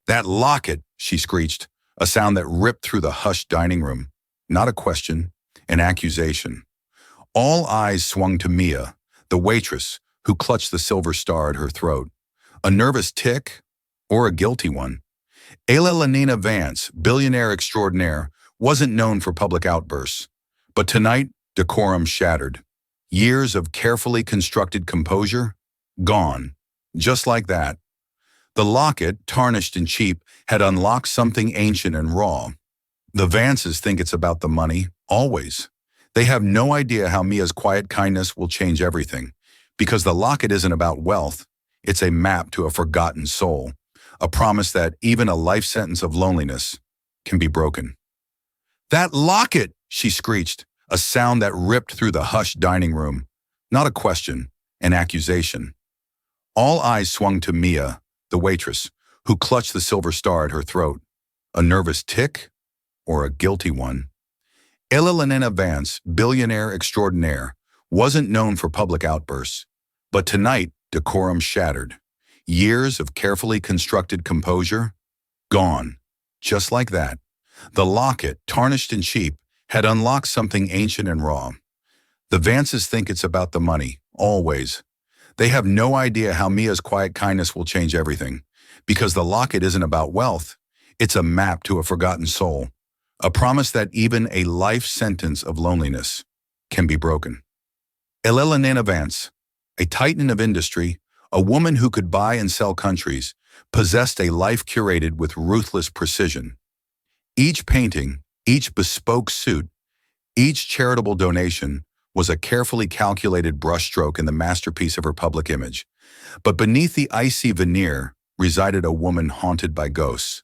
That locket, she screeched, a sound that ripped through the hushed dining room. Not a question, an accusation. All eyes swung to Mia, the waitress, who clutched the silver star at her throat. A nervous tick, or a guilty one? Elena Vance, billionaire extraordinaire, wasn't known for public outbursts. But tonight, decorum shattered. Years of carefully constructed composure? Gone. Just like that. The locket, tarnished and cheap, had unlocked something ancient and raw. The Vances think it's about the money, always. They have no idea how Mia's quiet kindness will change everything. Because the locket isn't about wealth, it's a map to a forgotten soul. A promise that even a life sentence of loneliness can be broken. That locket, she screeched, a sound that ripped through the hushed dining room. Not a question, an accusation. All eyes swung to Mia, the waitress, who clutched the silver star at her throat. A nervous tick, or a guilty one? Elena Vance, billionaire extraordinaire, wasn't known for public outbursts. But tonight, decorum shattered. Years of carefully constructed composure? Gone. Just like that. The locket, tarnished and cheap, had unlocked something ancient and raw. The Vances think it's about the money, always. They have no idea how Mia's quiet kindness will change everything. Because the locket isn't about wealth, it's a map to a forgotten soul. A promise that even a life sentence of loneliness can be broken. Elena Vance, a titan of industry, a woman who could buy and sell countries, possessed a life curated with ruthless precision. Each painting, each bespoke suit, each charitable donation was a carefully calculated brushstroke in the masterpiece of her public image. But beneath the icy veneer resided a woman haunted by ghosts.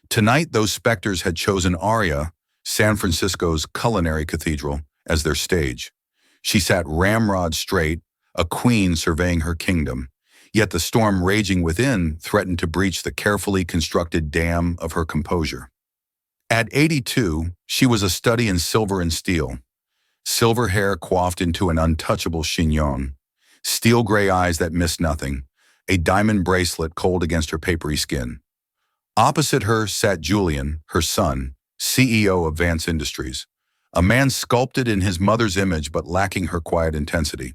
Tonight, those specters had chosen Aria, San Francisco's culinary cathedral, as their stage. She sat ramrod straight, a queen surveying her kingdom. Yet the storm raging within threatened to breach the carefully constructed dam of her composure. At 82, she was a study in silver and steel. Silver hair coiffed into an untouchable chignon, steel gray eyes that missed nothing, a diamond bracelet cold against her papery skin. Opposite her sat Julian, her son, CEO of Vance Industries, a man sculpted in his mother's image but lacking her quiet intensity.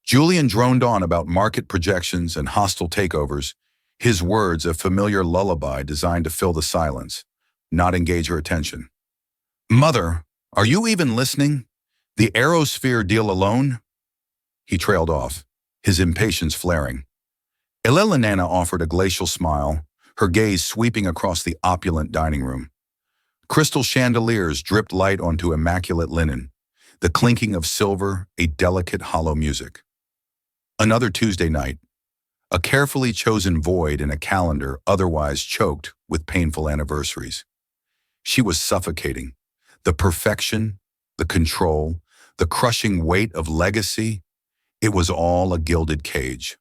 Julian droned on about market projections and hostile takeovers, his words a familiar lullaby designed to fill the silence, not engage her attention. "Mother, are you even listening? The Aerosphere deal alone?" He trailed off, his impatience flaring. Elena offered a glacial smile, her gaze sweeping across the opulent dining room. Crystal chandeliers dripped light onto immaculate linen, the clinking of silver a delicate hollow music. Another Tuesday night, a carefully chosen void in a calendar otherwise choked with painful anniversaries. She was suffocating. The perfection, the control, the crushing weight of legacy, it was all a gilded cage.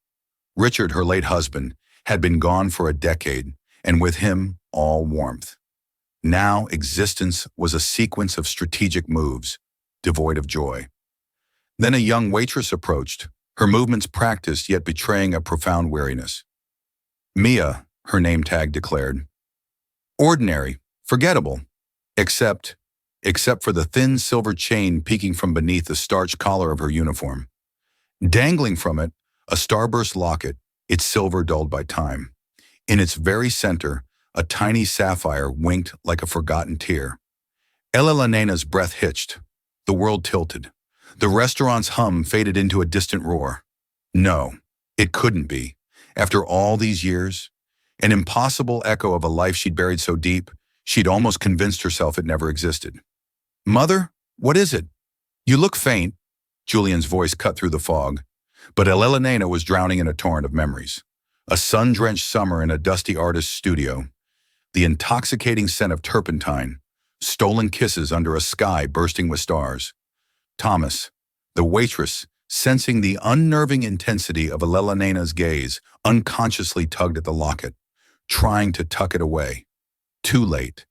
Richard, her late husband, had been gone for a decade, and with him, all warmth. Now existence was a sequence of strategic moves, devoid of joy. Then a young waitress approached, her movements practiced yet betraying a profound weariness. Mia, her name tag declared. Ordinary, forgettable, except for the thin silver chain peeking from beneath the starched collar of her uniform. Dangling from it, a starburst locket, its silver dulled by time. In its very center, a tiny sapphire winked like a forgotten tear. Elena's breath hitched. The world tilted. The restaurant's hum faded into a distant roar. No, it couldn't be. After all these years, an impossible echo of a life she'd buried so deep, she'd almost convinced herself it never existed. "Mother, what is it? You look faint." Julian's voice cut through the fog, but Elena was drowning in a torrent of memories. A sun-drenched summer in a dusty artist's studio, the intoxicating scent of turpentine, stolen kisses under a sky bursting with stars. Thomas, the waitress, sensing the unnerving intensity of Elena's gaze, unconsciously tugged at the locket, trying to tuck it away. Too late.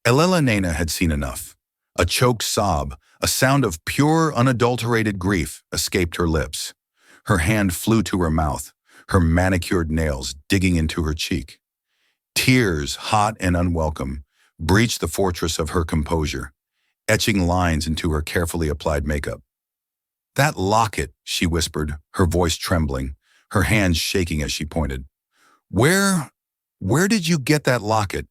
Elena had seen enough. A choked sob, a sound of pure, unadulterated grief escaped her lips. Her hand flew to her mouth, her manicured nails digging into her cheek. Tears, hot and unwelcome, breached the fortress of her composure, etching lines into her carefully applied makeup. "That locket," she whispered, her voice trembling, her hands shaking as she pointed. Where, where did you get that locket?"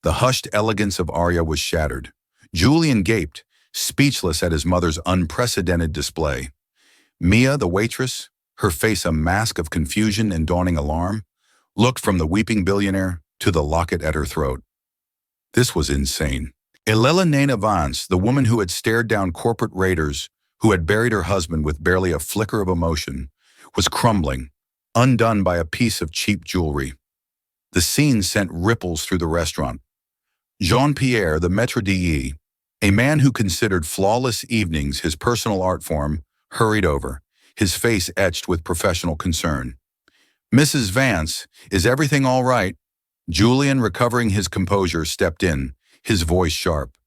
The hushed elegance of Arya was shattered. Julian gaped, speechless at his mother's unprecedented display. Mia, the waitress, her face a mask of confusion and dawning alarm, looked from the weeping billionaire to the locket at her throat. This was insane. Elena Vance, the woman who had stared down corporate raiders, who had buried her husband with barely a flicker of emotion, was crumbling, undone by a piece of cheap jewelry. The scene sent ripples through the restaurant. Jean-Pierre, the maître d'hôtel, a man who considered flawless evenings his personal art form, hurried over, his face etched with professional concern. "Mrs. Vance, is everything all right?" Julian, recovering his composure, stepped in, his voice sharp.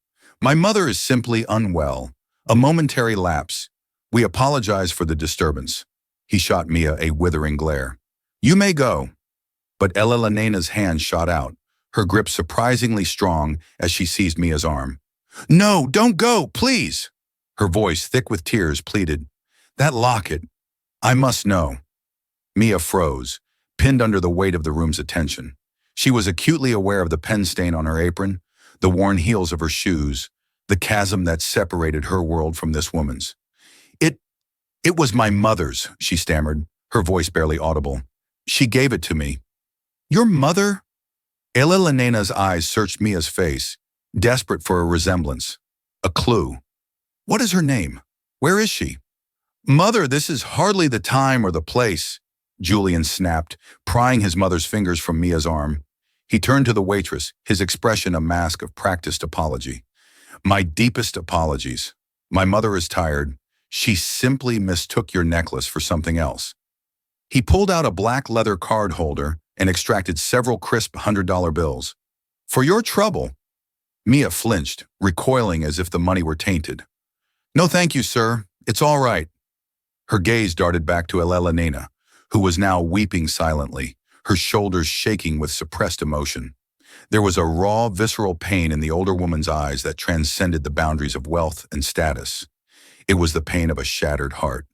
"My mother is simply unwell. A momentary lapse. We apologize for the disturbance." He shot Mia a withering glare. "You may go." But Elena's hand shot out, her grip surprisingly strong as she seized Mia's arm. "No, don't go, please!" Her voice, thick with tears, pleaded. "That locket. I must know." Mia froze, pinned under the weight of the room's attention. She was acutely aware of the pen stain on her apron, the worn heels of her shoes, the chasm that separated her world from this woman's. It was my mother's," she stammered, her voice barely audible. "She gave it to me." "Your mother?" Elena's eyes searched Mia's face, desperate for a resemblance, a clue. "What is her name? Where is she?" "Mother, this is hardly the time or the place," Julian snapped, prying his mother's fingers from Mia's arm. He turned to the waitress, his expression a mask of practiced apology. "My deepest apologies. My mother is tired. She simply mistook your necklace for something else." He pulled out a black leather card holder and extracted several crisp $100 bills. "For your trouble." Mia flinched, recoiling as if the money were tainted. "No thank you, sir. It's all right." Her gaze darted back to Elena, who was now weeping silently, her shoulders shaking with suppressed emotion. There was a raw, visceral pain in the older woman's eyes that transcended the boundaries of wealth and status. It was the pain of a shattered heart.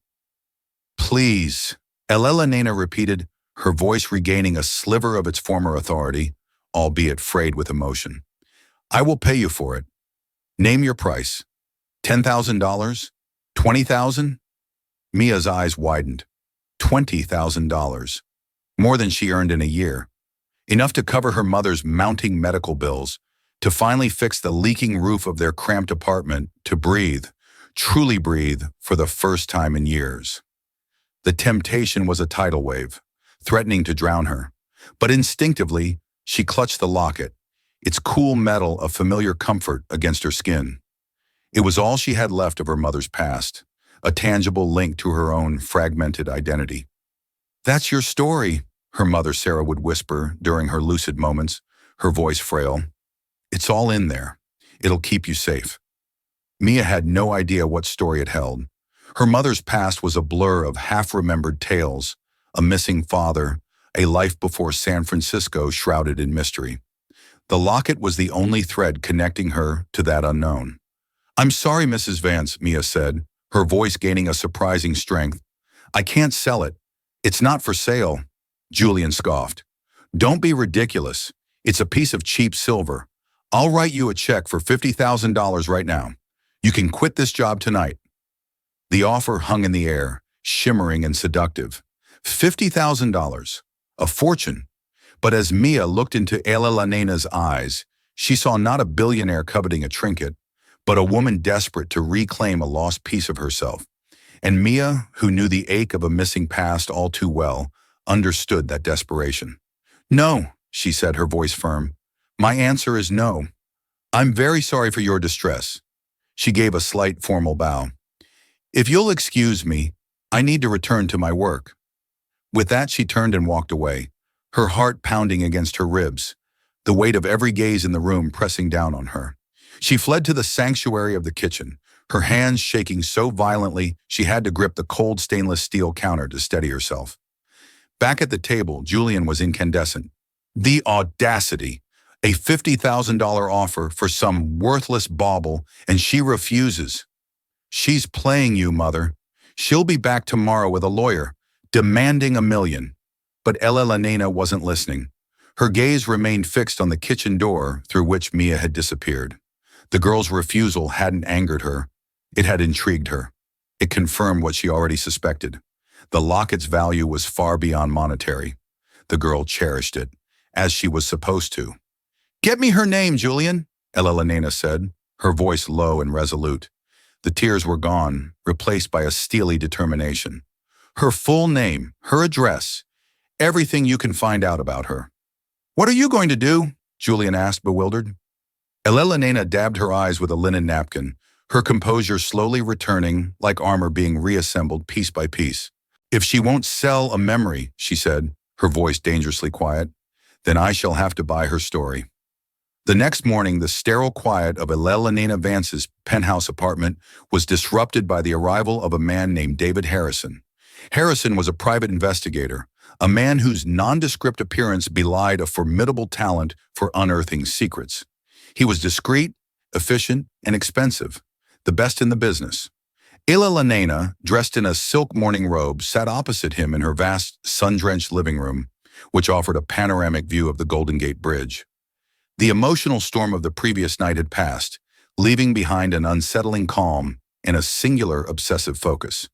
"Please," Elena repeated, her voice regaining a sliver of its former authority, albeit frayed with emotion. "I will pay you for it. Name your price. $10,000? 20,000? Mia's eyes widened. $20,000. More than she earned in a year. Enough to cover her mother's mounting medical bills, to finally fix the leaking roof of their cramped apartment, to breathe, truly breathe, for the first time in years. The temptation was a tidal wave, threatening to drown her. But instinctively, she clutched the locket, its cool metal a familiar comfort against her skin. It was all she had left of her mother's past, a tangible link to her own fragmented identity. "That's your story," her mother Sarah would whisper during her lucid moments, her voice frail. "It's all in there. It'll keep you safe." Mia had no idea what story it held. Her mother's past was a blur of half-remembered tales, a missing father, a life before San Francisco shrouded in mystery. The locket was the only thread connecting her to that unknown. "I'm sorry, Mrs. Vance," Mia said, her voice gaining a surprising strength. "I can't sell it. It's not for sale." Julian scoffed. "Don't be ridiculous. It's a piece of cheap silver. I'll write you a check for $50,000 right now. You can quit this job tonight." The offer hung in the air, shimmering and seductive. $50,000. A fortune. But as Mia looked into Elena's eyes, she saw not a billionaire coveting a trinket, but a woman desperate to reclaim a lost piece of herself. And Mia, who knew the ache of a missing past all too well, understood that desperation. "No," she said, her voice firm. "My answer is no. I'm very sorry for your distress." She gave a slight formal bow. "If you'll excuse me, I need to return to my work." With that, she turned and walked away, her heart pounding against her ribs, the weight of every gaze in the room pressing down on her. She fled to the sanctuary of the kitchen, her hands shaking so violently she had to grip the cold stainless steel counter to steady herself. Back at the table, Julian was incandescent. The audacity. A $50,000 offer for some worthless bauble, and she refuses. She's playing you, mother. She'll be back tomorrow with a lawyer, demanding $1 million. But Elena wasn't listening. Her gaze remained fixed on the kitchen door through which Mia had disappeared. The girl's refusal hadn't angered her. It had intrigued her. It confirmed what she already suspected. The locket's value was far beyond monetary. The girl cherished it, as she was supposed to. "Get me her name, Julian," Elena said, her voice low and resolute. The tears were gone, replaced by a steely determination. "Her full name, her address, everything you can find out about her." "What are you going to do?" Julian asked, bewildered. Elena dabbed her eyes with a linen napkin, her composure slowly returning, like armor being reassembled piece by piece. "If she won't sell a memory," she said, her voice dangerously quiet, "then I shall have to buy her story." The next morning, the sterile quiet of Elena Vance's penthouse apartment was disrupted by the arrival of a man named David Harrison. Harrison was a private investigator, a man whose nondescript appearance belied a formidable talent for unearthing secrets. He was discreet, efficient, and expensive, the best in the business. Elena, dressed in a silk morning robe, sat opposite him in her vast, sun-drenched living room, which offered a panoramic view of the Golden Gate Bridge. The emotional storm of the previous night had passed, leaving behind an unsettling calm and a singular obsessive focus.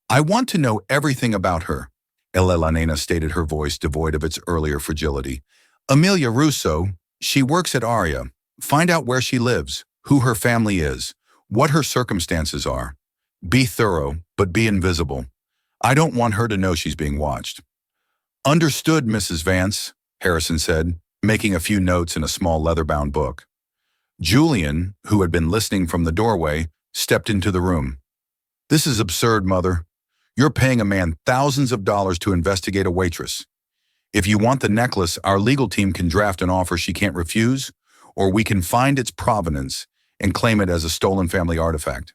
"I want to know everything about her," Elena stated, her voice devoid of its earlier fragility. "Amelia Russo, she works at Aria. Find out where she lives, who her family is, what her circumstances are. Be thorough, but be invisible. I don't want her to know she's being watched." "Understood, Mrs. Vance," Harrison said, making a few notes in a small leather-bound book. Julian, who had been listening from the doorway, stepped into the room. "This is absurd, Mother. You're paying a man thousands of dollars to investigate a waitress. If you want the necklace, our legal team can draft an offer she can't refuse, or we can find its provenance and claim it as a stolen family artifact."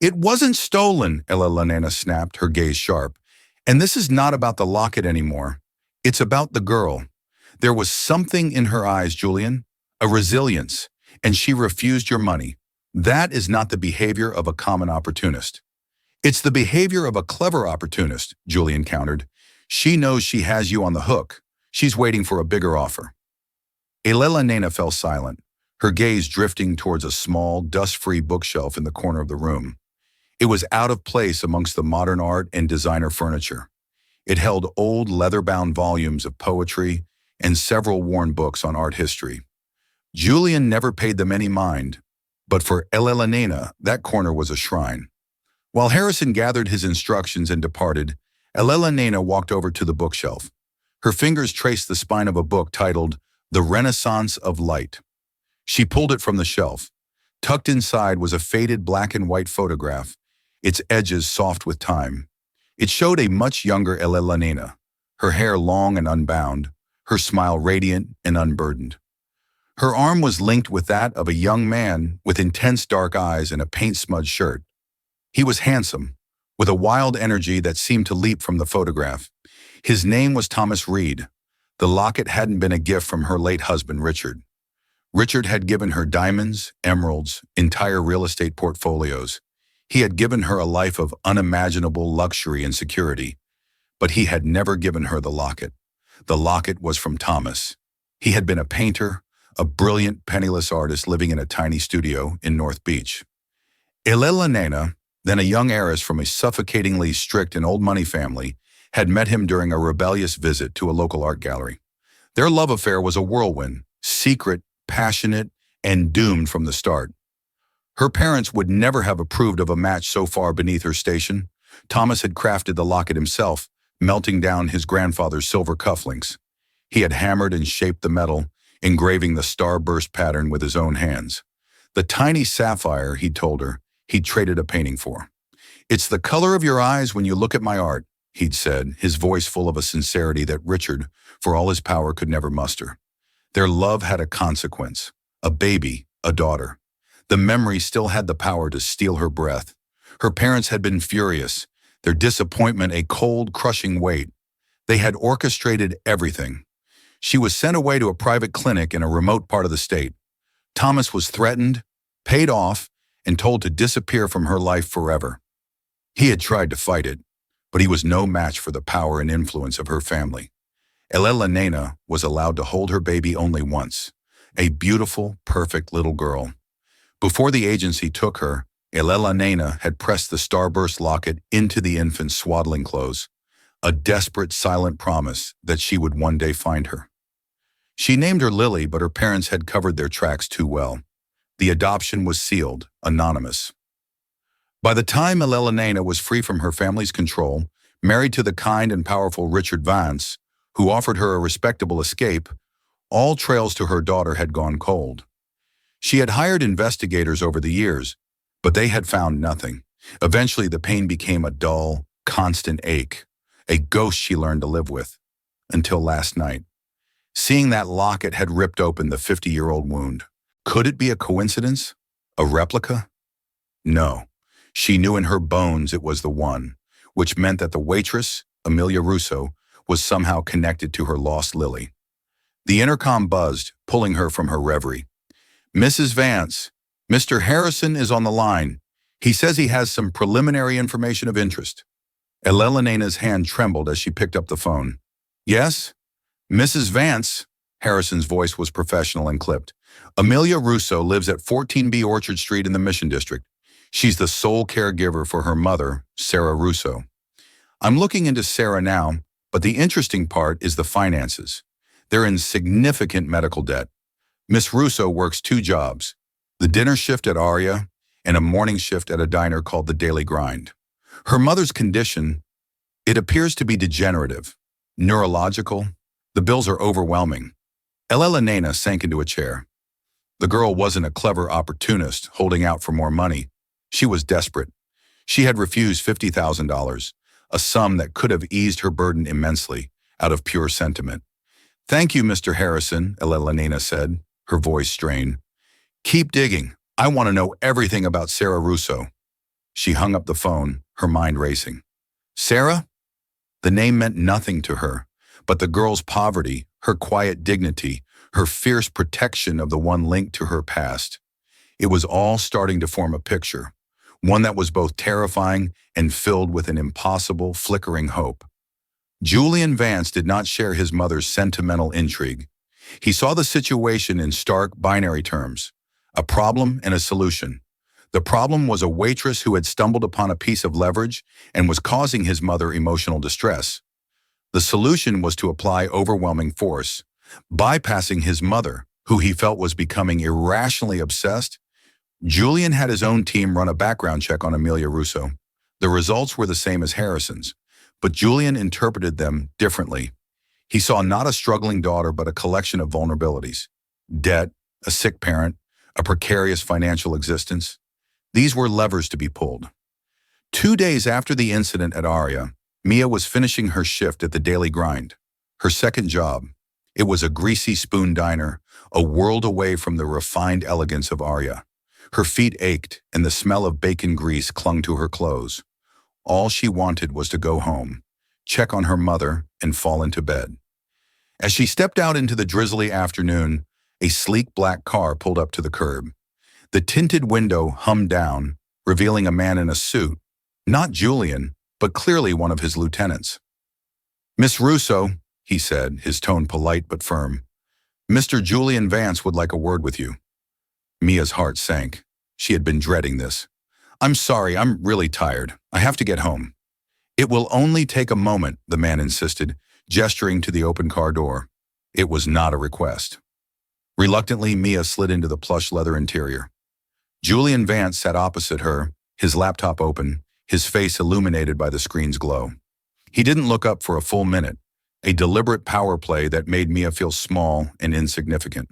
"It wasn't stolen," Elena snapped, her gaze sharp. "And this is not about the locket anymore. It's about the girl. There was something in her eyes, Julian, a resilience, and she refused your money. That is not the behavior of a common opportunist." "It's the behavior of a clever opportunist," Julian countered. "She knows she has you on the hook. She's waiting for a bigger offer." Elena fell silent, her gaze drifting towards a small, dust-free bookshelf in the corner of the room. It was out of place amongst the modern art and designer furniture. It held old leather-bound volumes of poetry and several worn books on art history. Julian never paid them any mind, but for Elena, that corner was a shrine. While Harrison gathered his instructions and departed, Elena walked over to the bookshelf. Her fingers traced the spine of a book titled The Renaissance of Light. She pulled it from the shelf. Tucked inside was a faded black and white photograph, its edges soft with time. It showed a much younger Elena, her hair long and unbound, her smile radiant and unburdened. Her arm was linked with that of a young man with intense dark eyes and a paint-smudged shirt. He was handsome, with a wild energy that seemed to leap from the photograph. His name was Thomas Reed. The locket hadn't been a gift from her late husband, Richard. Richard had given her diamonds, emeralds, entire real estate portfolios. He had given her a life of unimaginable luxury and security, but he had never given her the locket. The locket was from Thomas. He had been a painter, a brilliant, penniless artist living in a tiny studio in North Beach. Elena, then a young heiress from a suffocatingly strict and old-money family, had met him during a rebellious visit to a local art gallery. Their love affair was a whirlwind, secret, passionate, and doomed from the start. Her parents would never have approved of a match so far beneath her station. Thomas had crafted the locket himself, melting down his grandfather's silver cufflinks. He had hammered and shaped the metal, engraving the starburst pattern with his own hands. The tiny sapphire, he told her, he'd traded a painting for. "It's the color of your eyes when you look at my art," he'd said, his voice full of a sincerity that Richard, for all his power, could never muster. Their love had a consequence, a baby, a daughter. The memory still had the power to steal her breath. Her parents had been furious, their disappointment a cold, crushing weight. They had orchestrated everything. She was sent away to a private clinic in a remote part of the state. Thomas was threatened, paid off, and told to disappear from her life forever. He had tried to fight it, but he was no match for the power and influence of her family. Elena was allowed to hold her baby only once, a beautiful, perfect little girl. Before the agency took her, Elena had pressed the starburst locket into the infant's swaddling clothes, a desperate, silent promise that she would one day find her. She named her Lily, but her parents had covered their tracks too well. The adoption was sealed, anonymous. By the time Elena was free from her family's control, married to the kind and powerful Richard Vance, who offered her a respectable escape, all trails to her daughter had gone cold. She had hired investigators over the years, but they had found nothing. Eventually, the pain became a dull, constant ache, a ghost she learned to live with, until last night. Seeing that locket had ripped open the 50-year-old wound. Could it be a coincidence? A replica? No. She knew in her bones it was the one, which meant that the waitress, Amelia Russo, was somehow connected to her lost Lily. The intercom buzzed, pulling her from her reverie. "Mrs. Vance, Mr. Harrison is on the line. He says he has some preliminary information of interest." Elena's hand trembled as she picked up the phone. "Yes? Mrs. Vance," Harrison's voice was professional and clipped. "Amelia Russo lives at 14B Orchard Street in the Mission District. She's the sole caregiver for her mother, Sarah Russo. I'm looking into Sarah now, but the interesting part is the finances. They're in significant medical debt. Miss Russo works 2 jobs, the dinner shift at Aria and a morning shift at a diner called the Daily Grind. Her mother's condition, it appears to be degenerative, neurological. The bills are overwhelming." Elena sank into a chair. The girl wasn't a clever opportunist holding out for more money. She was desperate. She had refused $50,000, a sum that could have eased her burden immensely, out of pure sentiment. "Thank you, Mr. Harrison," Elena said, her voice strained. "Keep digging. I want to know everything about Sarah Russo." She hung up the phone, her mind racing. Sarah? The name meant nothing to her, but the girl's poverty, her quiet dignity, her fierce protection of the one linked to her past. It was all starting to form a picture, one that was both terrifying and filled with an impossible, flickering hope. Julian Vance did not share his mother's sentimental intrigue. He saw the situation in stark, binary terms, a problem and a solution. The problem was a waitress who had stumbled upon a piece of leverage and was causing his mother emotional distress. The solution was to apply overwhelming force, bypassing his mother, who he felt was becoming irrationally obsessed. Julian had his own team run a background check on Amelia Russo. The results were the same as Harrison's, but Julian interpreted them differently. He saw not a struggling daughter, but a collection of vulnerabilities. Debt, a sick parent, a precarious financial existence. These were levers to be pulled. 2 days after the incident at Aria, Mia was finishing her shift at the Daily Grind, her second job. It was a greasy spoon diner, a world away from the refined elegance of Aria. Her feet ached, and the smell of bacon grease clung to her clothes. All she wanted was to go home, check on her mother, and fall into bed. As she stepped out into the drizzly afternoon, a sleek black car pulled up to the curb. The tinted window hummed down, revealing a man in a suit, not Julian, but clearly one of his lieutenants. "Miss Russo," he said, his tone polite but firm. "Mr. Julian Vance would like a word with you." Mia's heart sank. She had been dreading this. "I'm sorry, I'm really tired. I have to get home." "It will only take a moment," the man insisted, gesturing to the open car door. It was not a request. Reluctantly, Mia slid into the plush leather interior. Julian Vance sat opposite her, his laptop open, his face illuminated by the screen's glow. He didn't look up for a full minute, a deliberate power play that made Mia feel small and insignificant.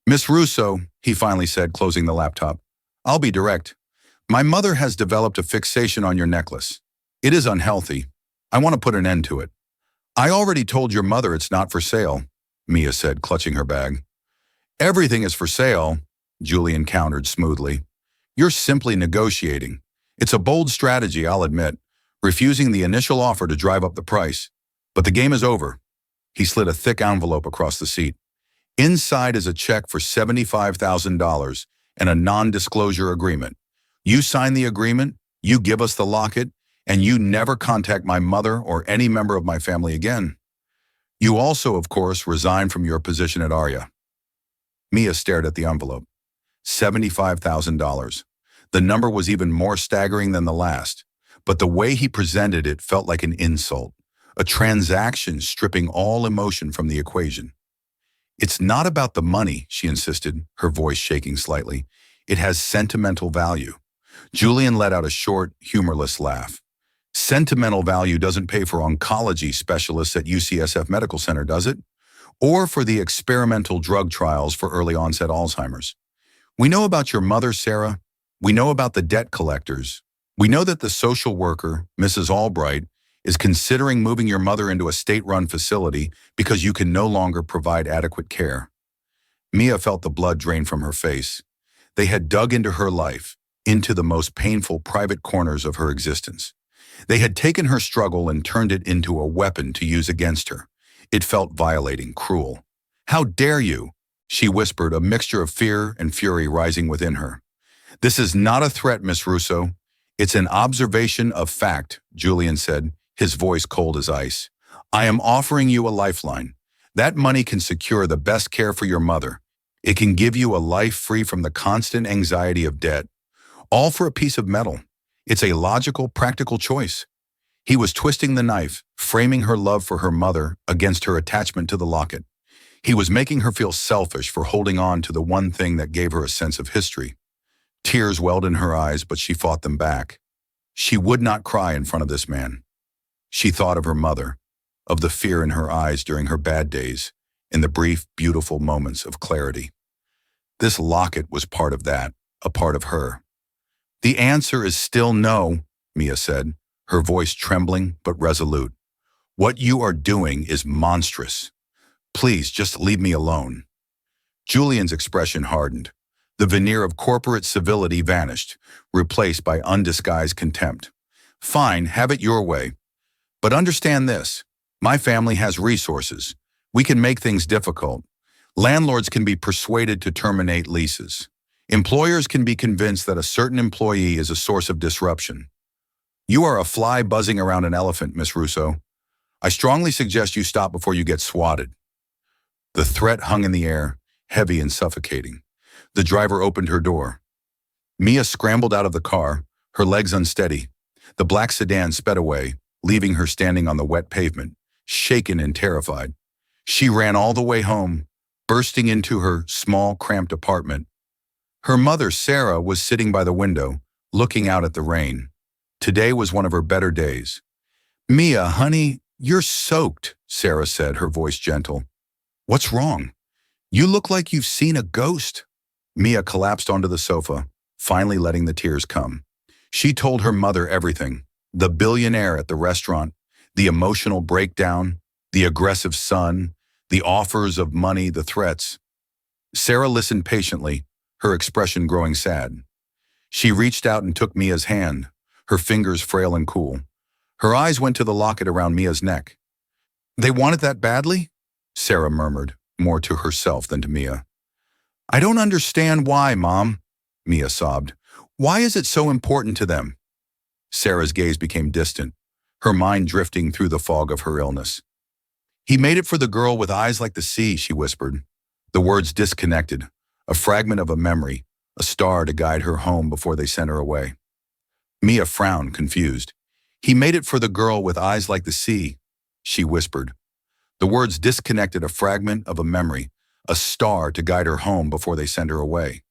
"Miss Russo," he finally said, closing the laptop, "I'll be direct. My mother has developed a fixation on your necklace. It is unhealthy. I want to put an end to it." "I already told your mother it's not for sale," Mia said, clutching her bag. "Everything is for sale," Julian countered smoothly. "You're simply negotiating. It's a bold strategy, I'll admit, refusing the initial offer to drive up the price. But the game is over." He slid a thick envelope across the seat. Inside is a check for $75,000 and a non-disclosure agreement. You sign the agreement, you give us the locket, and you never contact my mother or any member of my family again. You also, of course, resign from your position at Arya. Mia stared at the envelope. $75,000. The number was even more staggering than the last, but the way he presented it felt like an insult, a transaction stripping all emotion from the equation. It's not about the money, she insisted, her voice shaking slightly. It has sentimental value. Julian let out a short, humorless laugh. Sentimental value doesn't pay for oncology specialists at UCSF Medical Center, does it? Or for the experimental drug trials for early-onset Alzheimer's. We know about your mother, Sarah. We know about the debt collectors. We know that the social worker, Mrs. Albright, is considering moving your mother into a state-run facility because you can no longer provide adequate care. Mia felt the blood drain from her face. They had dug into her life, into the most painful private corners of her existence. They had taken her struggle and turned it into a weapon to use against her. It felt violating, cruel. "How dare you?" she whispered, a mixture of fear and fury rising within her. "This is not a threat, Miss Russo. It's an observation of fact," Julian said, his voice cold as ice. "I am offering you a lifeline. That money can secure the best care for your mother. It can give you a life free from the constant anxiety of debt. All for a piece of metal. It's a logical, practical choice." He was twisting the knife, framing her love for her mother against her attachment to the locket. He was making her feel selfish for holding on to the one thing that gave her a sense of history. Tears welled in her eyes, but she fought them back. She would not cry in front of this man. She thought of her mother, of the fear in her eyes during her bad days, in the brief, beautiful moments of clarity. This locket was part of that, a part of her. "The answer is still no," Mia said, her voice trembling but resolute. "What you are doing is monstrous. Please, just leave me alone." Julian's expression hardened. The veneer of corporate civility vanished, replaced by undisguised contempt. "Fine, have it your way. But understand this. My family has resources. We can make things difficult. Landlords can be persuaded to terminate leases. Employers can be convinced that a certain employee is a source of disruption. You are a fly buzzing around an elephant, Miss Russo. I strongly suggest you stop before you get swatted." The threat hung in the air, heavy and suffocating. The driver opened her door. Mia scrambled out of the car, her legs unsteady. The black sedan sped away, leaving her standing on the wet pavement, shaken and terrified. She ran all the way home, bursting into her small, cramped apartment. Her mother, Sarah, was sitting by the window, looking out at the rain. Today was one of her better days. "Mia, honey, you're soaked," Sarah said, her voice gentle. "What's wrong? You look like you've seen a ghost." Mia collapsed onto the sofa, finally letting the tears come. She told her mother everything. The billionaire at the restaurant, the emotional breakdown, the aggressive son, the offers of money, the threats. Sarah listened patiently, her expression growing sad. She reached out and took Mia's hand, her fingers frail and cool. Her eyes went to the locket around Mia's neck. "They want it that badly?" Sarah murmured, more to herself than to Mia. "I don't understand why, Mom," Mia sobbed. "Why is it so important to them?" Sarah's gaze became distant, her mind drifting through the fog of her illness. "He made it for the girl with eyes like the sea," she whispered. The words disconnected, a fragment of a memory, a star to guide her home before they sent her away. Mia frowned, confused. "He made it for the girl with eyes like the sea," she whispered. The words disconnected, a fragment of a memory, a star to guide her home before they sent her away.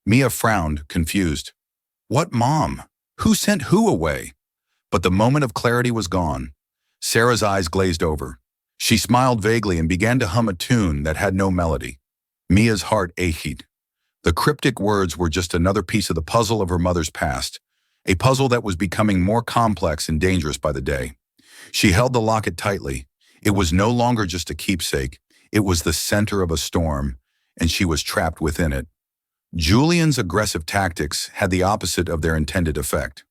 Mia frowned, confused. What mom? Who sent who away? But the moment of clarity was gone. Sarah's eyes glazed over. She smiled vaguely and began to hum a tune that had no melody. Mia's heart ached. The cryptic words were just another piece of the puzzle of her mother's past, a puzzle that was becoming more complex and dangerous by the day. She held the locket tightly. It was no longer just a keepsake. It was the center of a storm, and she was trapped within it. Julian's aggressive tactics had the opposite of their intended effect.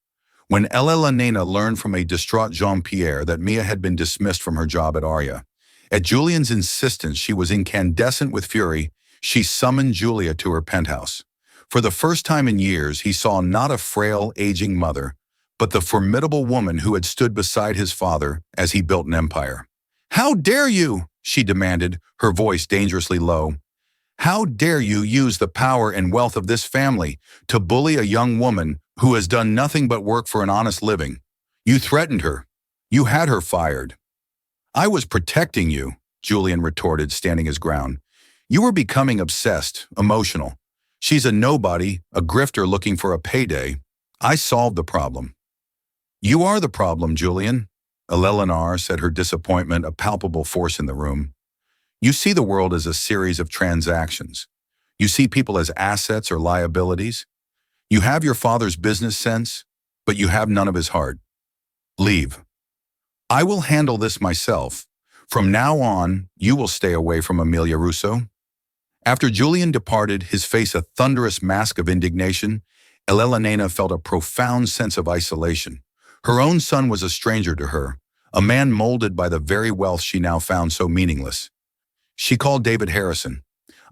When Elena learned from a distraught Jean-Pierre that Mia had been dismissed from her job at Arya, At Julian's insistence, she was incandescent with fury. She summoned Julia to her penthouse. For the first time in years, he saw not a frail, aging mother, but the formidable woman who had stood beside his father as he built an empire. "How dare you?" she demanded, her voice dangerously low. "How dare you use the power and wealth of this family to bully a young woman who has done nothing but work for an honest living? You threatened her. You had her fired." "I was protecting you," Julian retorted, standing his ground. "You were becoming obsessed, emotional. She's a nobody, a grifter looking for a payday. I solved the problem." "You are the problem, Julian," Eleanor said, her disappointment a palpable force in the room. "You see the world as a series of transactions. You see people as assets or liabilities. You have your father's business sense, but you have none of his heart. Leave. I will handle this myself. From now on, you will stay away from Amelia Russo." After Julian departed, his face a thunderous mask of indignation, Elena felt a profound sense of isolation. Her own son was a stranger to her, a man molded by the very wealth she now found so meaningless. She called David Harrison.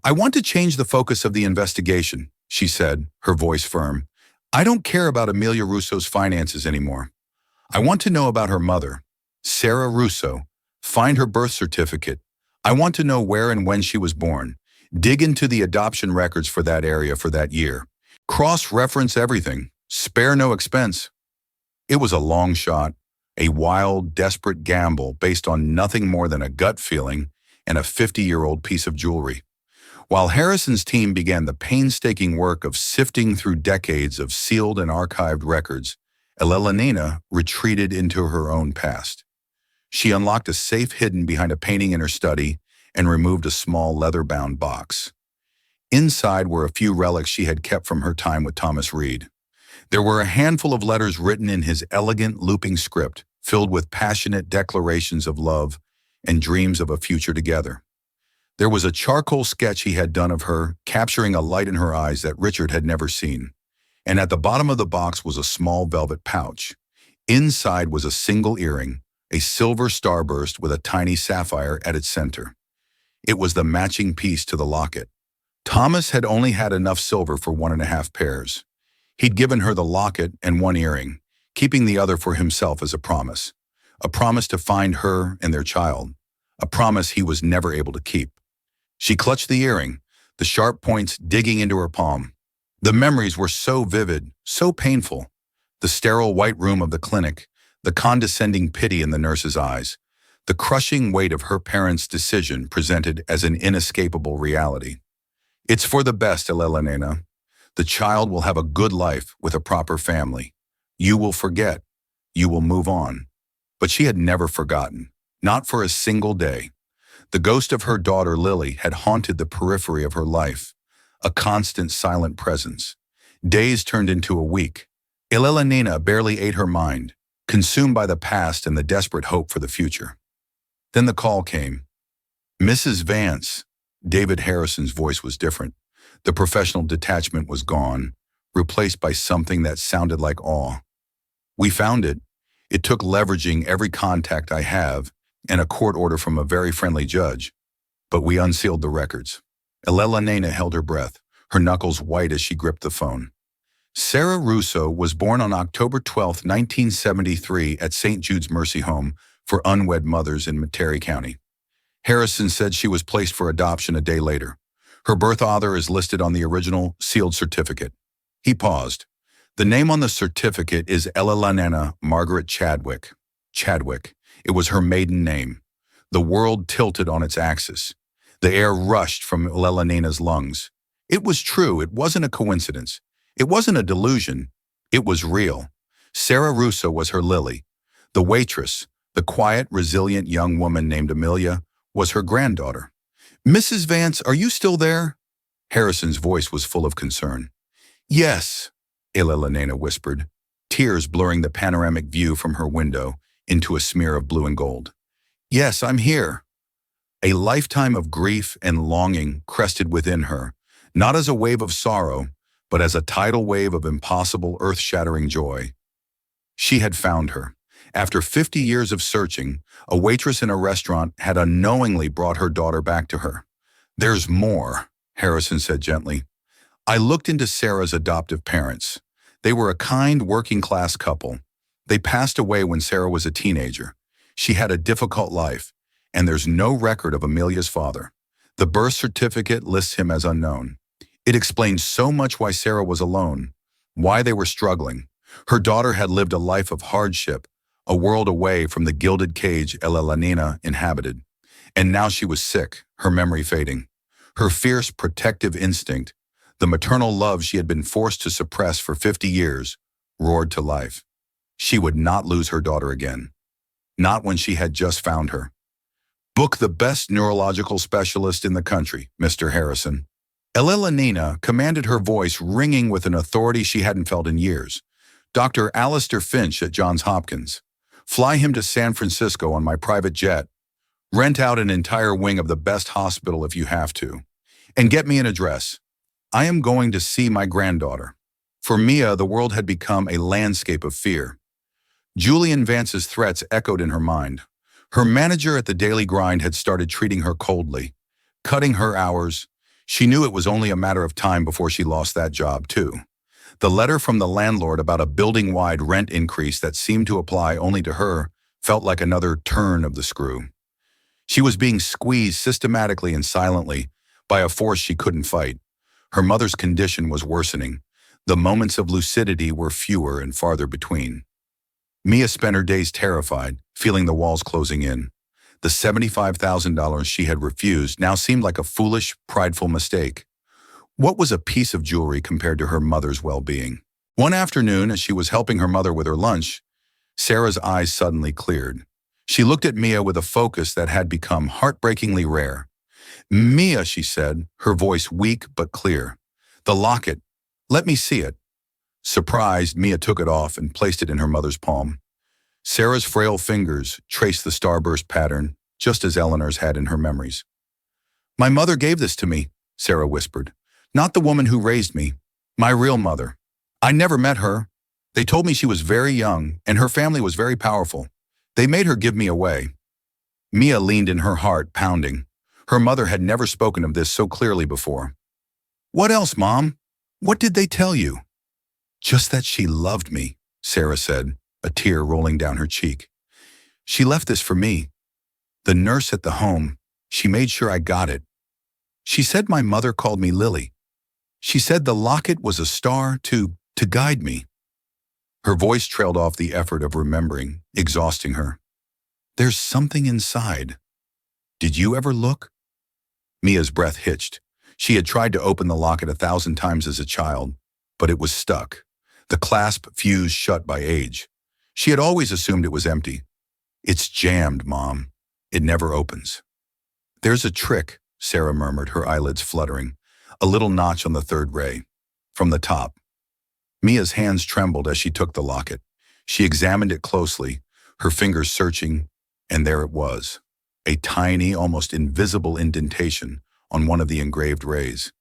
"I want to change the focus of the investigation," she said, her voice firm. "I don't care about Amelia Russo's finances anymore. I want to know about her mother, Sarah Russo. Find her birth certificate. I want to know where and when she was born. Dig into the adoption records for that area for that year. Cross-reference everything. Spare no expense." It was a long shot, a wild, desperate gamble based on nothing more than a gut feeling and a 50-year-old piece of jewelry. While Harrison's team began the painstaking work of sifting through decades of sealed and archived records, Elena retreated into her own past. She unlocked a safe hidden behind a painting in her study and removed a small leather-bound box. Inside were a few relics she had kept from her time with Thomas Reed. There were a handful of letters written in his elegant, looping script, filled with passionate declarations of love and dreams of a future together. There was a charcoal sketch he had done of her, capturing a light in her eyes that Richard had never seen. And at the bottom of the box was a small velvet pouch. Inside was a single earring, a silver starburst with a tiny sapphire at its center. It was the matching piece to the locket. Thomas had only had enough silver for 1.5 pairs. He'd given her the locket and one earring, keeping the other for himself as a promise to find her and their child, a promise he was never able to keep. She clutched the earring, the sharp points digging into her palm. The memories were so vivid, so painful. The sterile white room of the clinic, the condescending pity in the nurse's eyes, the crushing weight of her parents' decision presented as an inescapable reality. "It's for the best, Elena. The child will have a good life with a proper family. You will forget. You will move on." But she had never forgotten, not for a single day. The ghost of her daughter Lily had haunted the periphery of her life, a constant silent presence. Days turned into a week. Elena barely ate her mind, consumed by the past and the desperate hope for the future. Then the call came. "Mrs. Vance." David Harrison's voice was different. The professional detachment was gone, replaced by something that sounded like awe. "We found it. It took leveraging every contact I have and a court order from a very friendly judge. But we unsealed the records." Elena held her breath, her knuckles white as she gripped the phone. Sarah Russo was born on October 12, 1973 at St. Jude's Mercy Home for unwed mothers in Metairie County. Harrison said she was placed for adoption a day later. Her birth author is listed on the original sealed certificate. He paused. "The name on the certificate is Elena Margaret Chadwick." Chadwick. It was her maiden name. The world tilted on its axis. The air rushed from Elena's lungs. It was true. It wasn't a coincidence. It wasn't a delusion. It was real. Sarah Russo was her Lily. The waitress, the quiet, resilient young woman named Amelia, was her granddaughter. "Mrs. Vance, are you still there?" Harrison's voice was full of concern. "Yes," Elena whispered, tears blurring the panoramic view from her window into a smear of blue and gold. "Yes, I'm here." A lifetime of grief and longing crested within her, not as a wave of sorrow, but as a tidal wave of impossible, earth-shattering joy. She had found her. After 50 years of searching, a waitress in a restaurant had unknowingly brought her daughter back to her. "There's more," Harrison said gently. I looked into Sarah's adoptive parents. They were a kind, working-class couple. They passed away when Sarah was a teenager. She had a difficult life, and there's no record of Amelia's father. The birth certificate lists him as unknown. It explains so much why Sarah was alone, why they were struggling. Her daughter had lived a life of hardship, a world away from the gilded cage Ella Lanina inhabited. And now she was sick, her memory fading. Her fierce protective instinct, the maternal love she had been forced to suppress for 50 years, roared to life. She would not lose her daughter again. Not when she had just found her. "Book the best neurological specialist in the country, Mr. Harrison." Ella Nina commanded, her voice ringing with an authority she hadn't felt in years. "Dr. Alistair Finch at Johns Hopkins. Fly him to San Francisco on my private jet. Rent out an entire wing of the best hospital if you have to. And get me an address. I am going to see my granddaughter." For Mia, the world had become a landscape of fear. Julian Vance's threats echoed in her mind. Her manager at the Daily Grind had started treating her coldly, cutting her hours. She knew it was only a matter of time before she lost that job, too. The letter from the landlord about a building-wide rent increase that seemed to apply only to her felt like another turn of the screw. She was being squeezed systematically and silently by a force she couldn't fight. Her mother's condition was worsening. The moments of lucidity were fewer and farther between. Mia spent her days terrified, feeling the walls closing in. The $75,000 she had refused now seemed like a foolish, prideful mistake. What was a piece of jewelry compared to her mother's well-being? One afternoon, as she was helping her mother with her lunch, Sarah's eyes suddenly cleared. She looked at Mia with a focus that had become heartbreakingly rare. "Mia," she said, her voice weak but clear. "The locket. Let me see it." Surprised, Mia took it off and placed it in her mother's palm. Sarah's frail fingers traced the starburst pattern, just as Eleanor's had in her memories. "My mother gave this to me," Sarah whispered. "Not the woman who raised me. My real mother. I never met her. They told me she was very young, and her family was very powerful. They made her give me away." Mia leaned in, her heart pounding. Her mother had never spoken of this so clearly before. "What else, Mom? What did they tell you?" "Just that she loved me," Sarah said, a tear rolling down her cheek. "She left this for me. The nurse at the home, she made sure I got it. She said my mother called me Lily. She said the locket was a star to guide me." Her voice trailed off the effort of remembering, exhausting her. "There's something inside. Did you ever look?" Mia's breath hitched. She had tried to open the locket 1,000 times as a child, but it was stuck. The clasp fused shut by age. She had always assumed it was empty. "It's jammed, Mom. It never opens." "There's a trick," Sarah murmured, her eyelids fluttering. "A little notch on the third ray. From the top." Mia's hands trembled as she took the locket. She examined it closely, her fingers searching, and there it was. A tiny, almost invisible indentation on one of the engraved rays.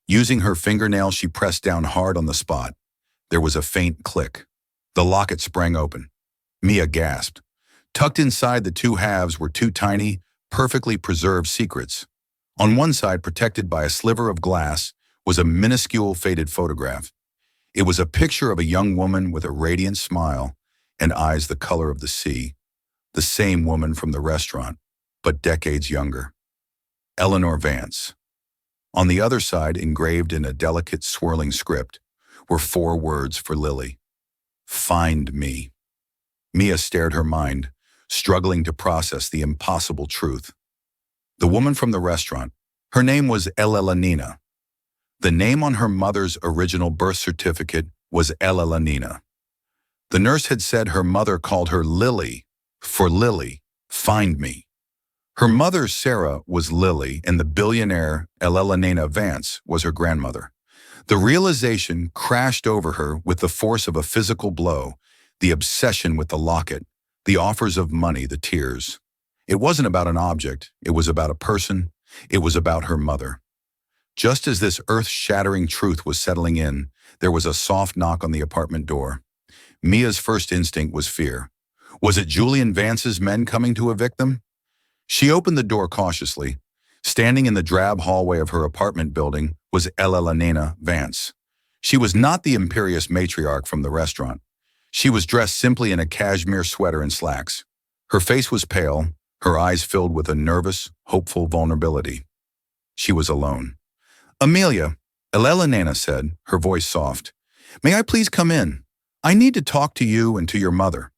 Using her fingernail, she pressed down hard on the spot. There was a faint click. The locket sprang open. Mia gasped. Tucked inside the two halves were two tiny, perfectly preserved secrets. On one side, protected by a sliver of glass, was a minuscule faded photograph. It was a picture of a young woman with a radiant smile and eyes the color of the sea. The same woman from the restaurant, but decades younger. Eleanor Vance. On the other side, engraved in a delicate, swirling script, were 4 words for Lily. "Find me." Mia stared, her mind, struggling to process the impossible truth. The woman from the restaurant, her name was Ella Nina. The name on her mother's original birth certificate was Ella Nina. The nurse had said her mother called her Lily, for Lily, find me. Her mother, Sarah, was Lily, and the billionaire Ella Nina Vance was her grandmother. The realization crashed over her with the force of a physical blow, the obsession with the locket, the offers of money, the tears. It wasn't about an object, it was about a person, it was about her mother. Just as this earth-shattering truth was settling in, there was a soft knock on the apartment door. Mia's first instinct was fear. Was it Julian Vance's men coming to evict them? She opened the door cautiously. Standing in the drab hallway of her apartment building was Elena Vance. She was not the imperious matriarch from the restaurant. She was dressed simply in a cashmere sweater and slacks. Her face was pale, her eyes filled with a nervous, hopeful vulnerability. She was alone. "Amelia," Elena said, her voice soft, "may I please come in? I need to talk to you and to your mother."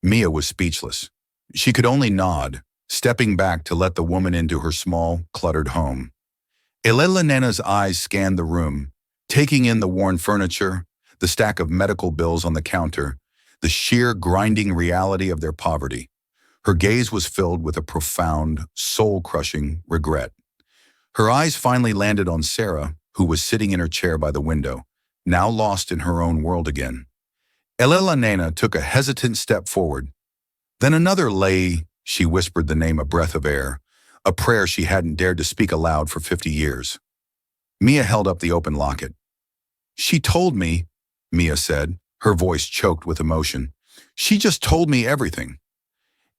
Mia was speechless. She could only nod, stepping back to let the woman into her small, cluttered home. Elena's eyes scanned the room, taking in the worn furniture, the stack of medical bills on the counter, the sheer grinding reality of their poverty. Her gaze was filled with a profound, soul-crushing regret. Her eyes finally landed on Sarah, who was sitting in her chair by the window, now lost in her own world again. Elena took a hesitant step forward. Then another lay, she whispered the name a breath of air, a prayer she hadn't dared to speak aloud for 50 years. Mia held up the open locket. "She told me," Mia said, her voice choked with emotion. "She just told me everything."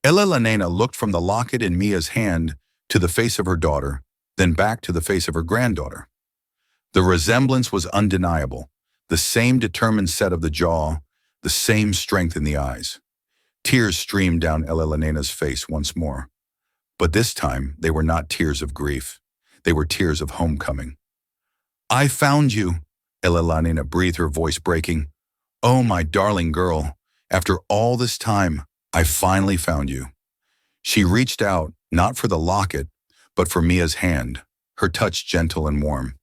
Elena looked from the locket in Mia's hand to the face of her daughter, then back to the face of her granddaughter. The resemblance was undeniable, the same determined set of the jaw, the same strength in the eyes. Tears streamed down Elena's face once more. But this time, they were not tears of grief. They were tears of homecoming. "I found you," Elena breathed, her voice breaking. "Oh, my darling girl, after all this time, I finally found you." She reached out, not for the locket, but for Mia's hand, her touch gentle and warm.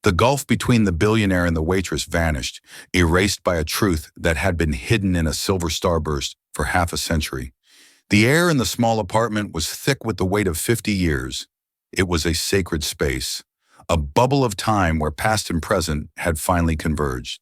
The gulf between the billionaire and the waitress vanished, erased by a truth that had been hidden in a silver starburst for half a century. The air in the small apartment was thick with the weight of 50 years. It was a sacred space, a bubble of time where past and present had finally converged.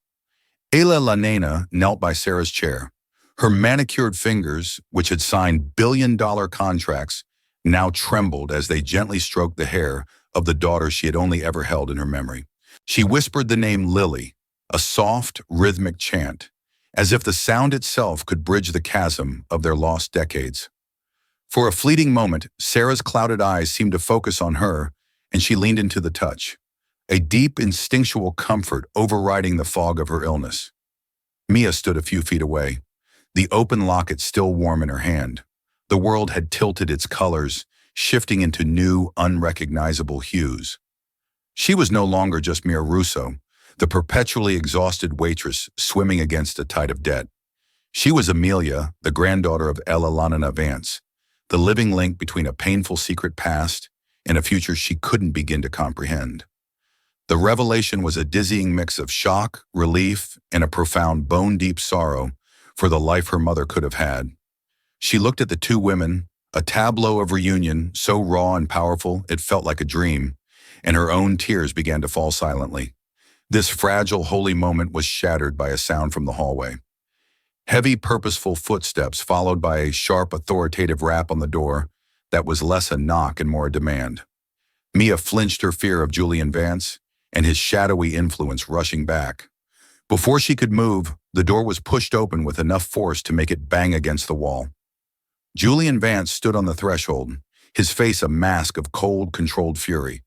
Elena knelt by Sarah's chair. Her manicured fingers, which had signed billion-dollar contracts, now trembled as they gently stroked the hair of the daughter she had only ever held in her memory. She whispered the name Lily, a soft, rhythmic chant, as if the sound itself could bridge the chasm of their lost decades. For a fleeting moment, Sarah's clouded eyes seemed to focus on her, and she leaned into the touch, a deep instinctual comfort overriding the fog of her illness. Mia stood a few feet away, the open locket still warm in her hand. The world had tilted its colors, shifting into new, unrecognizable hues. She was no longer just Mia Russo, the perpetually exhausted waitress swimming against a tide of debt. She was Amelia, the granddaughter of Elena Vance, the living link between a painful secret past and a future she couldn't begin to comprehend. The revelation was a dizzying mix of shock, relief, and a profound bone-deep sorrow for the life her mother could have had. She looked at the two women, a tableau of reunion so raw and powerful it felt like a dream, and her own tears began to fall silently. This fragile, holy moment was shattered by a sound from the hallway. Heavy, purposeful footsteps followed by a sharp, authoritative rap on the door that was less a knock and more a demand. Mia flinched, her fear of Julian Vance and his shadowy influence rushing back. Before she could move, the door was pushed open with enough force to make it bang against the wall. Julian Vance stood on the threshold, his face a mask of cold, controlled fury.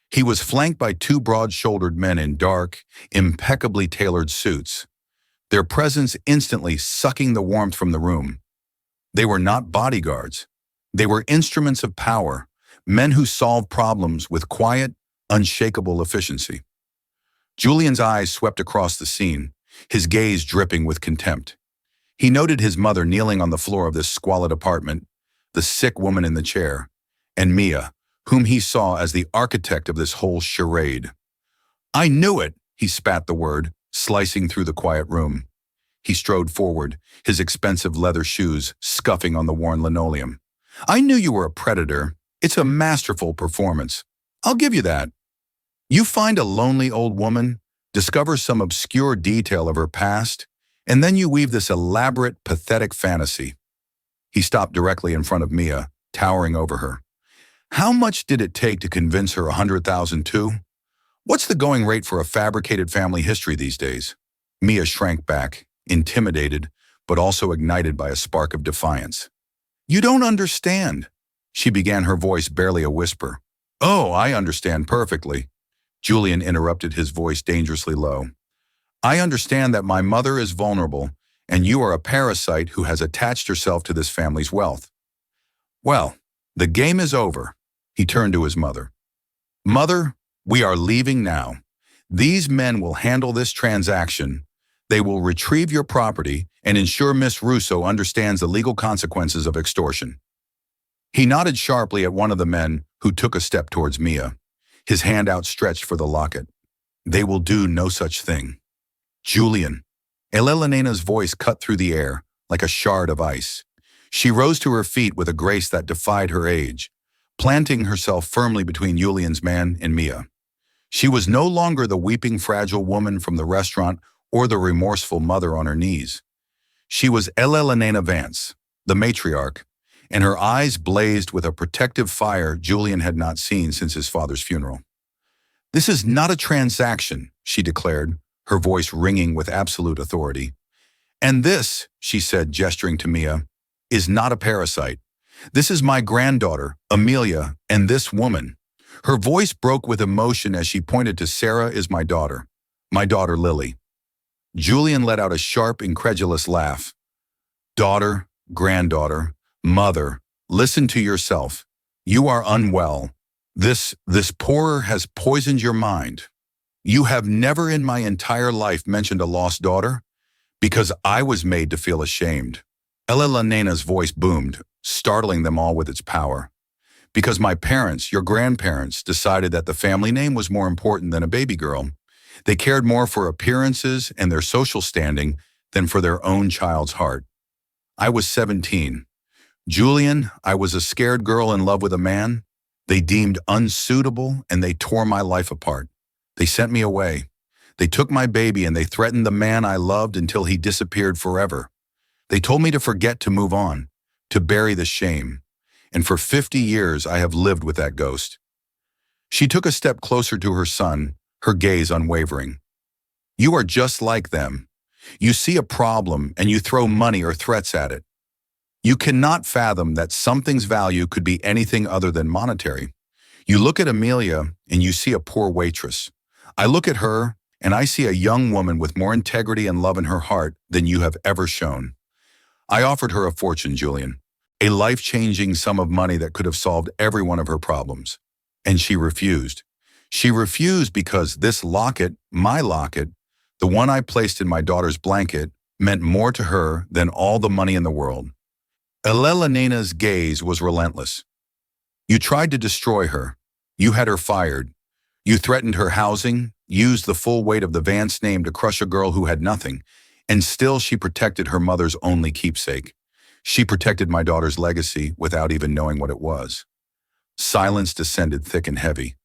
He was flanked by two broad-shouldered men in dark, impeccably tailored suits, their presence instantly sucking the warmth from the room. They were not bodyguards. They were instruments of power, men who solved problems with quiet, unshakable efficiency. Julian's eyes swept across the scene, his gaze dripping with contempt. He noted his mother kneeling on the floor of this squalid apartment, the sick woman in the chair, and Mia, whom he saw as the architect of this whole charade. "I knew it," he spat the word, slicing through the quiet room. He strode forward, his expensive leather shoes scuffing on the worn linoleum. "I knew you were a predator. It's a masterful performance. I'll give you that. You find a lonely old woman, discover some obscure detail of her past, and then you weave this elaborate, pathetic fantasy." He stopped directly in front of Mia, towering over her. "How much did it take to convince her 100,000 too? What's the going rate for a fabricated family history these days?" Mia shrank back, intimidated, but also ignited by a spark of defiance. "You don't understand," she began, her voice barely a whisper. "Oh, I understand perfectly," Julian interrupted, his voice dangerously low. "I understand that my mother is vulnerable, and you are a parasite who has attached herself to this family's wealth. Well, the game is over." He turned to his mother. "Mother, we are leaving now. These men will handle this transaction. They will retrieve your property and ensure Miss Russo understands the legal consequences of extortion." He nodded sharply at one of the men, who took a step towards Mia, his hand outstretched for the locket. "They will do no such thing." "Julian." Elena's voice cut through the air like a shard of ice. She rose to her feet with a grace that defied her age, planting herself firmly between Julian's man and Mia. She was no longer the weeping, fragile woman from the restaurant or the remorseful mother on her knees. She was Elena Vance, the matriarch, and her eyes blazed with a protective fire Julian had not seen since his father's funeral. "This is not a transaction," she declared, her voice ringing with absolute authority. "And this," she said, gesturing to Mia, "is not a parasite. This is my granddaughter, Amelia, and this woman." Her voice broke with emotion as she pointed to "Sarah is my daughter Lily." Julian let out a sharp, incredulous laugh. "Daughter, granddaughter, mother, listen to yourself. You are unwell. This pourer has poisoned your mind. You have never in my entire life mentioned a lost daughter? Because I was made to feel ashamed." Elena's voice boomed, startling them all with its power. "Because my parents, your grandparents, decided that the family name was more important than a baby girl. They cared more for appearances and their social standing than for their own child's heart. I was 17. Julian, I was a scared girl in love with a man they deemed unsuitable, and they tore my life apart. They sent me away. They took my baby and they threatened the man I loved until he disappeared forever. They told me to forget, to move on, to bury the shame. And for 50 years I have lived with that ghost." She took a step closer to her son, her gaze unwavering. "You are just like them. You see a problem and you throw money or threats at it. You cannot fathom that something's value could be anything other than monetary. You look at Amelia and you see a poor waitress. I look at her and I see a young woman with more integrity and love in her heart than you have ever shown. I offered her a fortune, Julian, a life-changing sum of money that could have solved every one of her problems. And she refused. She refused because this locket, my locket, the one I placed in my daughter's blanket, meant more to her than all the money in the world." Elena's gaze was relentless. "You tried to destroy her. You had her fired. You threatened her housing, used the full weight of the Vance name to crush a girl who had nothing, and still she protected her mother's only keepsake. She protected my daughter's legacy without even knowing what it was." Silence descended thick and heavy.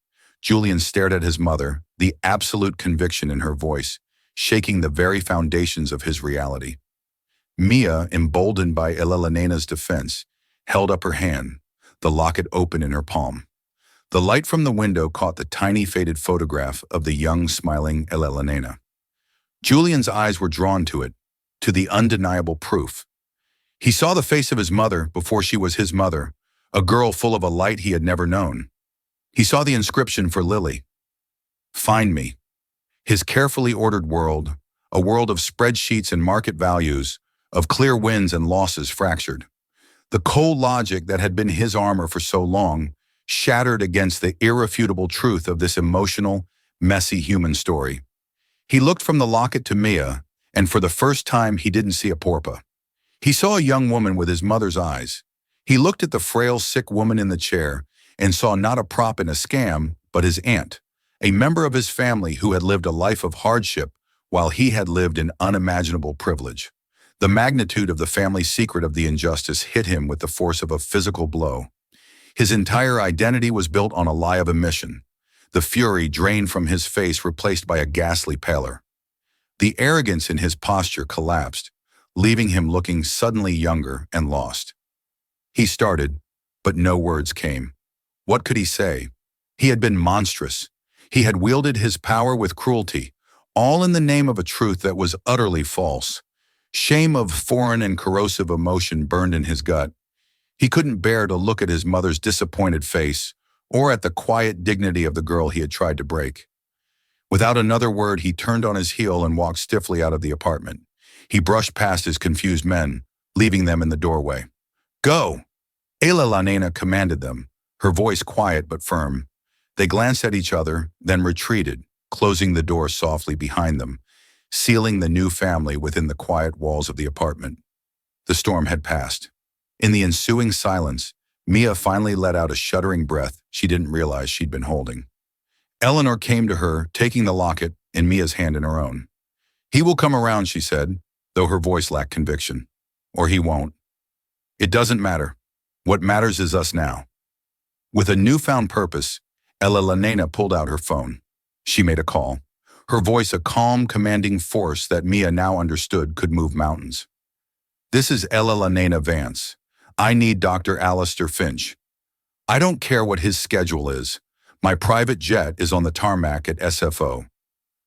Julian stared at his mother, the absolute conviction in her voice, shaking the very foundations of his reality. Mia, emboldened by Elena's defense, held up her hand, the locket open in her palm. The light from the window caught the tiny faded photograph of the young, smiling Elena. Julian's eyes were drawn to it, to the undeniable proof. He saw the face of his mother before she was his mother, a girl full of a light he had never known. He saw the inscription for Lily. "Find me." His carefully ordered world, a world of spreadsheets and market values, of clear wins and losses fractured. The cold logic that had been his armor for so long shattered against the irrefutable truth of this emotional, messy human story. He looked from the locket to Mia, and for the first time he didn't see a porpa. He saw a young woman with his mother's eyes. He looked at the frail, sick woman in the chair and saw not a prop in a scam, but his aunt, a member of his family who had lived a life of hardship while he had lived in unimaginable privilege. The magnitude of the family secret of the injustice hit him with the force of a physical blow. His entire identity was built on a lie of omission. The fury drained from his face, replaced by a ghastly pallor. The arrogance in his posture collapsed, leaving him looking suddenly younger and lost. He started, but no words came. What could he say? He had been monstrous. He had wielded his power with cruelty, all in the name of a truth that was utterly false. Shame of foreign and corrosive emotion burned in his gut. He couldn't bear to look at his mother's disappointed face or at the quiet dignity of the girl he had tried to break. Without another word, he turned on his heel and walked stiffly out of the apartment. He brushed past his confused men, leaving them in the doorway. "Go!" Ayla Lanena commanded them, her voice quiet but firm. They glanced at each other, then retreated, closing the door softly behind them, sealing the new family within the quiet walls of the apartment. The storm had passed. In the ensuing silence, Mia finally let out a shuddering breath she didn't realize she'd been holding. Eleanor came to her, taking the locket and Mia's hand in her own. "He will come around," she said, though her voice lacked conviction. "Or he won't. It doesn't matter. What matters is us now." With a newfound purpose, Ella Lanena pulled out her phone. She made a call, her voice a calm, commanding force that Mia now understood could move mountains. "This is Ella Lanena Vance. I need Dr. Alistair Finch. I don't care what his schedule is. My private jet is on the tarmac at SFO.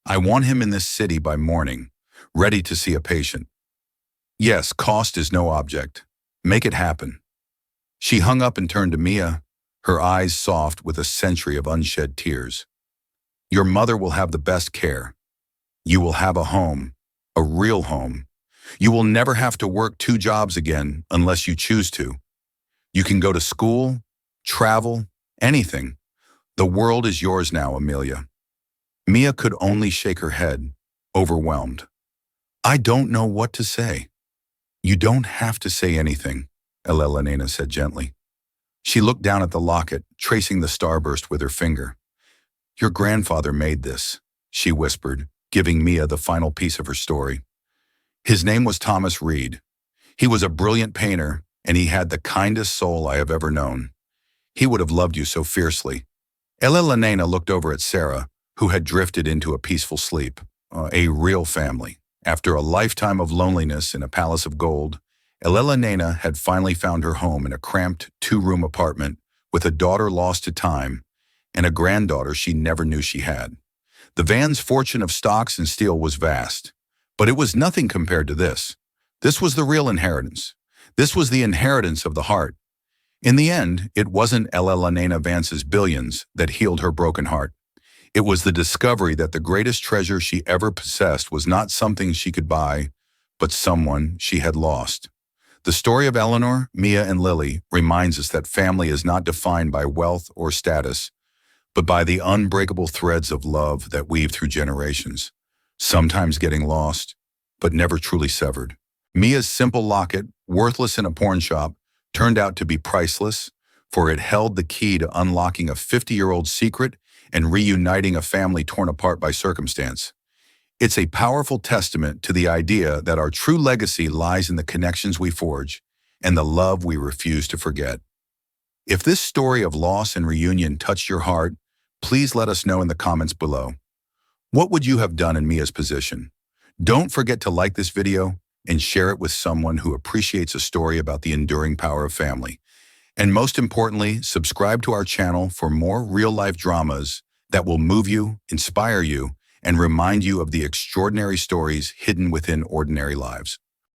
I want him in this city by morning, ready to see a patient. Yes, cost is no object. Make it happen." She hung up and turned to Mia, her eyes soft with a century of unshed tears. "Your mother will have the best care. You will have a home, a real home. You will never have to work 2 jobs again unless you choose to. You can go to school, travel, anything. The world is yours now, Amelia." Mia could only shake her head, overwhelmed. "I don't know what to say." "You don't have to say anything," Ella Lanena said gently. She looked down at the locket, tracing the starburst with her finger. "Your grandfather made this," she whispered, giving Mia the final piece of her story. "His name was Thomas Reed. He was a brilliant painter, and he had the kindest soul I have ever known. He would have loved you so fiercely." Ella Lanena looked over at Sarah, who had drifted into a peaceful sleep. A real family. After a lifetime of loneliness in a palace of gold, Ella Lanena had finally found her home in a cramped 2-room apartment with a daughter lost to time and a granddaughter she never knew she had. The Van's fortune of stocks and steel was vast, but it was nothing compared to this. This was the real inheritance. This was the inheritance of the heart. In the end, it wasn't Ella Lanena Vance's billions that healed her broken heart. It was the discovery that the greatest treasure she ever possessed was not something she could buy, but someone she had lost. The story of Eleanor, Mia, and Lily reminds us that family is not defined by wealth or status, but by the unbreakable threads of love that weave through generations, sometimes getting lost, but never truly severed. Mia's simple locket, worthless in a pawn shop, turned out to be priceless, for it held the key to unlocking a 50-year-old secret and reuniting a family torn apart by circumstance. It's a powerful testament to the idea that our true legacy lies in the connections we forge and the love we refuse to forget. If this story of loss and reunion touched your heart, please let us know in the comments below. What would you have done in Mia's position? Don't forget to like this video and share it with someone who appreciates a story about the enduring power of family. And most importantly, subscribe to our channel for more real-life dramas that will move you, inspire you, and remind you of the extraordinary stories hidden within ordinary lives.